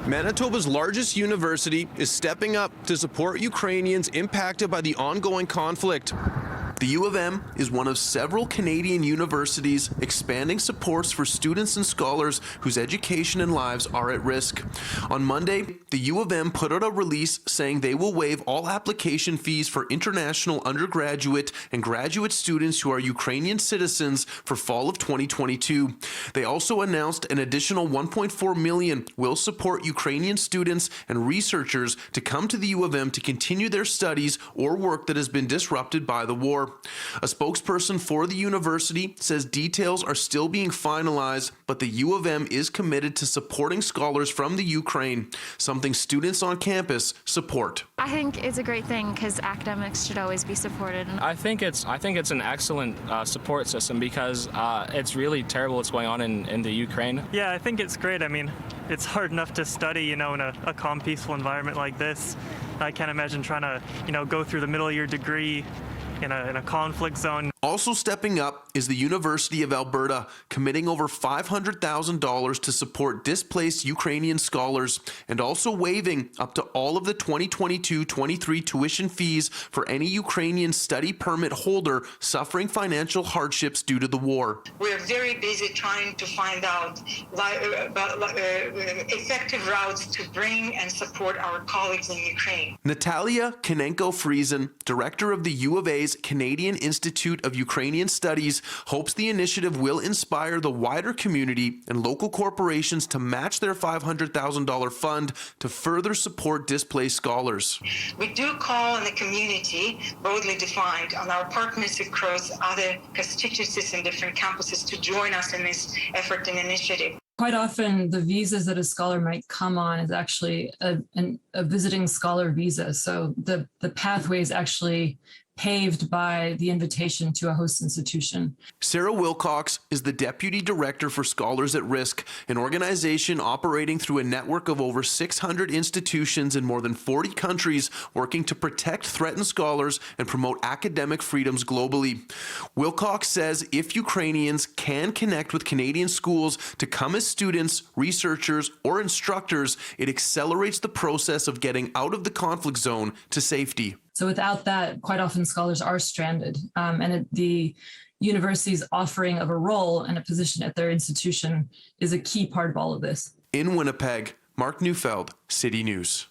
Manitoba's largest university is stepping up to support Ukrainians impacted by the ongoing conflict. The U of M is one of several Canadian universities expanding supports for students and scholars whose education and lives are at risk. On Monday, the U of M put out a release saying they will waive all application fees for international undergraduate and graduate students who are Ukrainian citizens for fall of 2022. They also announced an additional $1.4 million will support Ukrainian students and researchers to come to the U of M to continue their studies or work that has been disrupted by the war. A spokesperson for the university says details are still being finalized, but the U of M is committed to supporting scholars from the Ukraine, something students on campus support. I think it's a great thing because academics should always be supported. I think it's an excellent support system because it's really terrible what's going on in the Ukraine. Yeah, I think it's great. I mean, it's hard enough to study, in a calm, peaceful environment like this. I can't imagine trying to, go through the middle of your degree in a conflict zone. Also stepping up is the University of Alberta, committing over $500,000 to support displaced Ukrainian scholars and also waiving up to all of the 2022-23 tuition fees for any Ukrainian study permit holder suffering financial hardships due to the war. We're very busy trying to find out effective routes to bring and support our colleagues in Ukraine. Natalia Konenko-Friesen, director of the U of A's Canadian Institute of Ukrainian Studies, hopes the initiative will inspire the wider community and local corporations to match their $500,000 fund to further support displaced scholars. We do call on the community, broadly defined, on our partners across other constituencies and different campuses to join us in this effort and initiative. Quite often, the visas that a scholar might come on is actually a visiting scholar visa. So the pathway is actually paved by the invitation to a host institution. Sarah Wilcox is the Deputy Director for Scholars at Risk, an organization operating through a network of over 600 institutions in more than 40 countries working to protect threatened scholars and promote academic freedoms globally. Wilcox says if Ukrainians can connect with Canadian schools to come as students, researchers, or instructors, it accelerates the process of getting out of the conflict zone to safety. So without that, quite often scholars are stranded, the university's offering of a role and a position at their institution is a key part of all of this. In Winnipeg, Mark Neufeld, City News.